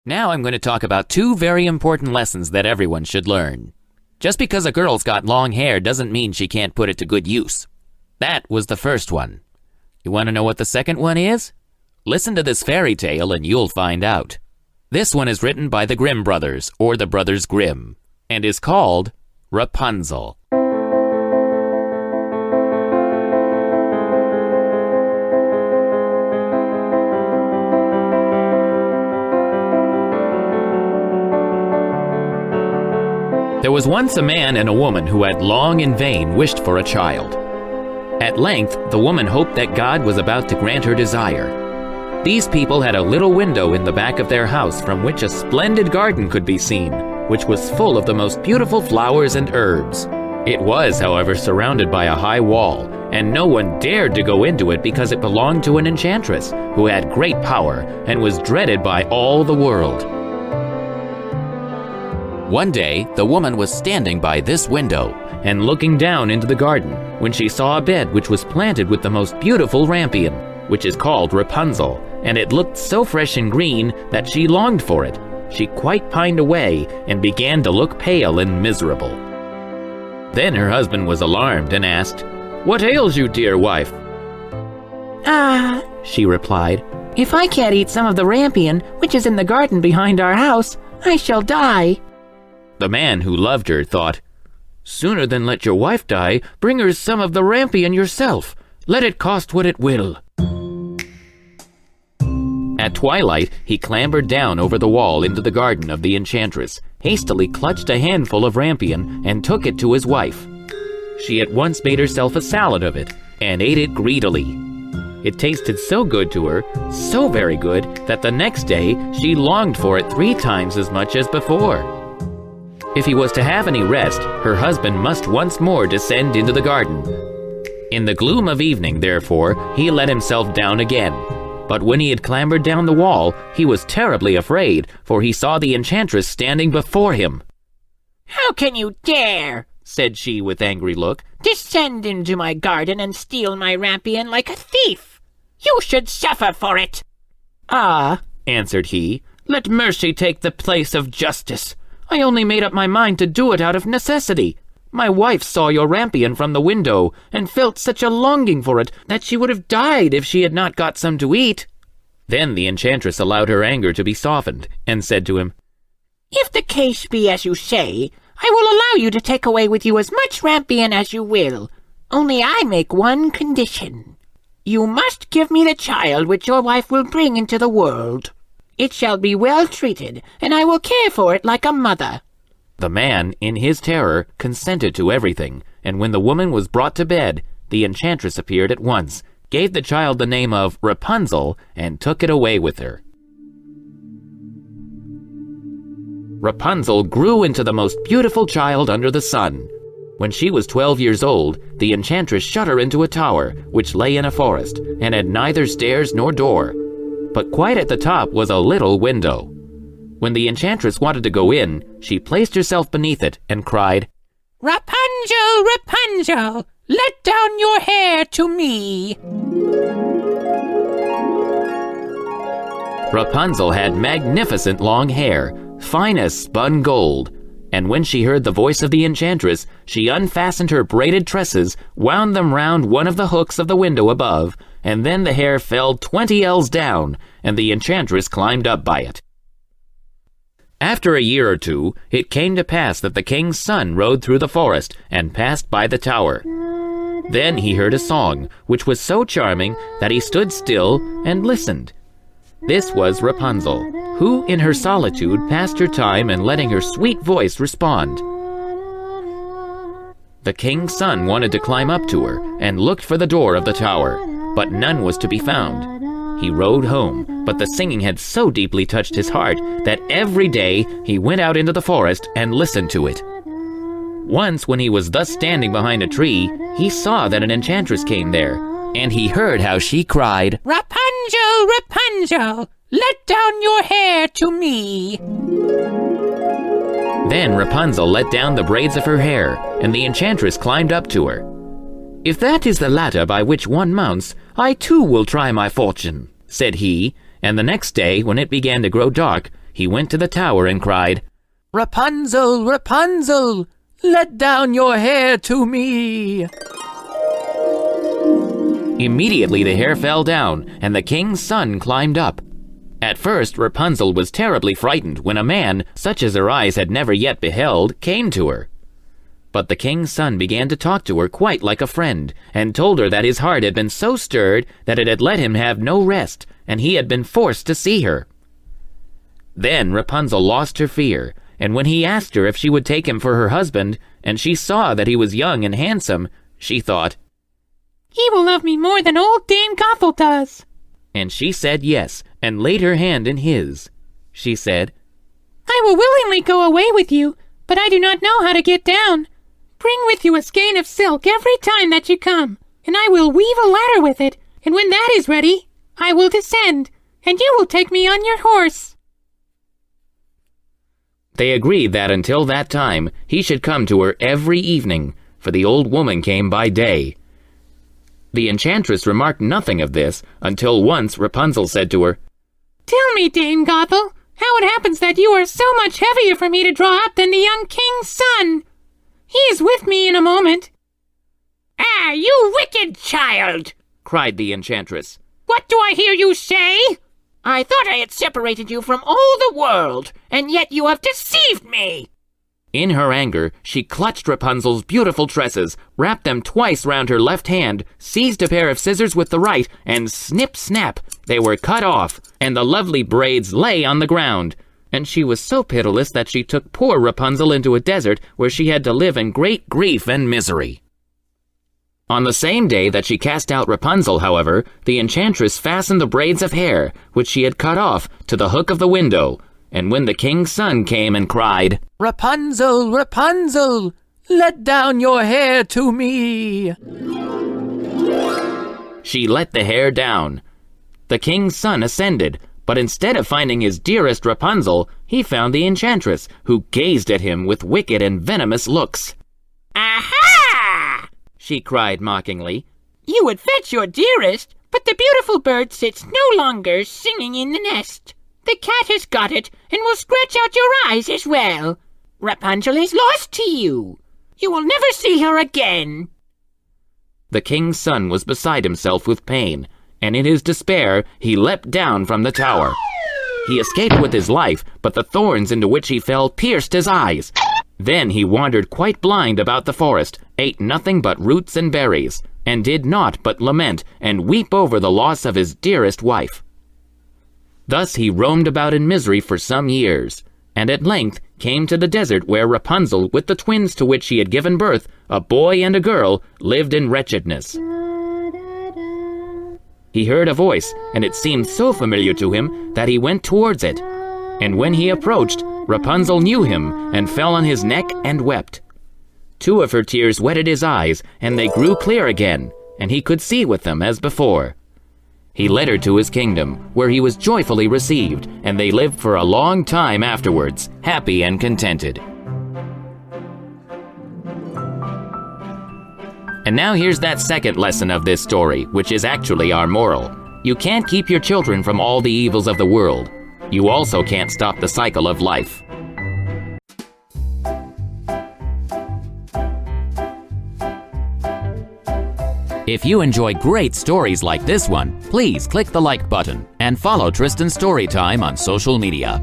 Now I'm going to talk about two very important lessons that everyone should learn. Just because a girl's got long hair doesn't mean she can't put it to good use. That was the first one. You want to know what the second one is? Listen to this fairy tale and you'll find out. This one is written by the Grimm brothers, or the Brothers Grimm, and is called Rapunzel. There was once a man and a woman who had long in vain wished for a child. At length, the woman hoped that God was about to grant her desire. These people had a little window in the back of their house from which a splendid garden could be seen, which was full of the most beautiful flowers and herbs. It was, however, surrounded by a high wall, and no one dared to go into it because it belonged to an enchantress who had great power and was dreaded by all the world. One day, the woman was standing by this window and looking down into the garden when she saw a bed which was planted with the most beautiful rampion, which is called Rapunzel, and it looked so fresh and green that she longed for it. She quite pined away and began to look pale and miserable. Then her husband was alarmed and asked, "What ails you, dear wife?" She replied, "if I can't eat some of the rampion which is in the garden behind our house, I shall die." The man who loved her thought, "Sooner than let your wife die, bring her some of the rampion yourself. Let it cost what it will." At twilight, he clambered down over the wall into the garden of the enchantress, hastily clutched a handful of rampion, and took it to his wife. She at once made herself a salad of it, and ate it greedily. It tasted so good to her, so very good, that the next day she longed for it 3 times as much as before. If he was to have any rest, her husband must once more descend into the garden. In the gloom of evening, therefore, he let himself down again. But when he had clambered down the wall, he was terribly afraid, for he saw the enchantress standing before him. "How can you dare," said she with angry look, "descend into my garden and steal my rampion like a thief? You should suffer for it." "Ah," answered he, "let mercy take the place of justice. I only made up my mind to do it out of necessity. My wife saw your rampion from the window and felt such a longing for it that she would have died if she had not got some to eat." Then the enchantress allowed her anger to be softened and said to him, "If the case be as you say, I will allow you to take away with you as much rampion as you will. Only I make one condition. You must give me the child which your wife will bring into the world. It shall be well treated, and I will care for it like a mother." The man, in his terror, consented to everything, and when the woman was brought to bed, the enchantress appeared at once, gave the child the name of Rapunzel, and took it away with her. Rapunzel grew into the most beautiful child under the sun. When she was 12 years old, the enchantress shut her into a tower, which lay in a forest, and had neither stairs nor door. But quite at the top was a little window. When the enchantress wanted to go in, she placed herself beneath it and cried, "Rapunzel, Rapunzel, let down your hair to me." Rapunzel had magnificent long hair, fine as spun gold, and when she heard the voice of the enchantress, she unfastened her braided tresses, wound them round one of the hooks of the window above, and then the hair fell 20 ells down, and the enchantress climbed up by it. After a year or two, it came to pass that the king's son rode through the forest and passed by the tower. Then he heard a song, which was so charming that he stood still and listened. This was Rapunzel, who in her solitude passed her time in letting her sweet voice respond. The king's son wanted to climb up to her and looked for the door of the tower, but none was to be found. He rode home, but the singing had so deeply touched his heart that every day he went out into the forest and listened to it. Once when he was thus standing behind a tree, he saw that an enchantress came there, and he heard how she cried, "Rapunzel, Rapunzel, let down your hair to me." Then Rapunzel let down the braids of her hair, and the enchantress climbed up to her. "If that is the ladder by which one mounts, I too will try my fortune," said he, and the next day, when it began to grow dark, he went to the tower and cried, "Rapunzel, Rapunzel, let down your hair to me." Immediately the hair fell down, and the king's son climbed up. At first, Rapunzel was terribly frightened when a man, such as her eyes had never yet beheld, came to her. But the king's son began to talk to her quite like a friend, and told her that his heart had been so stirred that it had let him have no rest, and he had been forced to see her. Then Rapunzel lost her fear, and when he asked her if she would take him for her husband, and she saw that he was young and handsome, she thought, "He will love me more than old Dame Gothel does." And she said yes, and laid her hand in his. She said, "I will willingly go away with you, but I do not know how to get down. Bring with you a skein of silk every time that you come, and I will weave a ladder with it, and when that is ready, I will descend, and you will take me on your horse." They agreed that until that time he should come to her every evening, for the old woman came by day. The enchantress remarked nothing of this until once Rapunzel said to her, "Tell me, Dame Gothel, how it happens that you are so much heavier for me to draw up than the young king's son. He is with me in a moment." "Ah, you wicked child!" cried the enchantress. "What do I hear you say? I thought I had separated you from all the world, and yet you have deceived me." In her anger, she clutched Rapunzel's beautiful tresses, wrapped them twice round her left hand, seized a pair of scissors with the right, and snip-snap, they were cut off, and the lovely braids lay on the ground. And she was so pitiless that she took poor Rapunzel into a desert where she had to live in great grief and misery. On the same day that she cast out Rapunzel, however, the enchantress fastened the braids of hair, which she had cut off, to the hook of the window, and when the king's son came and cried, "Rapunzel, Rapunzel, let down your hair to me," she let the hair down. The king's son ascended, but instead of finding his dearest Rapunzel, he found the enchantress, who gazed at him with wicked and venomous looks. "Aha!" she cried mockingly. "You would fetch your dearest, but the beautiful bird sits no longer singing in the nest. The cat has got it, and will scratch out your eyes as well. Rapunzel is lost to you. You will never see her again." The king's son was beside himself with pain, and in his despair he leapt down from the tower. He escaped with his life, but the thorns into which he fell pierced his eyes. Then he wandered quite blind about the forest, ate nothing but roots and berries, and did naught but lament and weep over the loss of his dearest wife. Thus he roamed about in misery for some years, and at length came to the desert where Rapunzel, with the twins to which she had given birth, a boy and a girl, lived in wretchedness. He heard a voice, and it seemed so familiar to him that he went towards it. And when he approached, Rapunzel knew him and fell on his neck and wept. 2 of her tears wetted his eyes, and they grew clear again, and he could see with them as before. He led her to his kingdom, where he was joyfully received, and they lived for a long time afterwards, happy and contented. And now here's that second lesson of this story, which is actually our moral. You can't keep your children from all the evils of the world. You also can't stop the cycle of life. If you enjoy great stories like this one, please click the like button and follow Tristan Storytime on social media.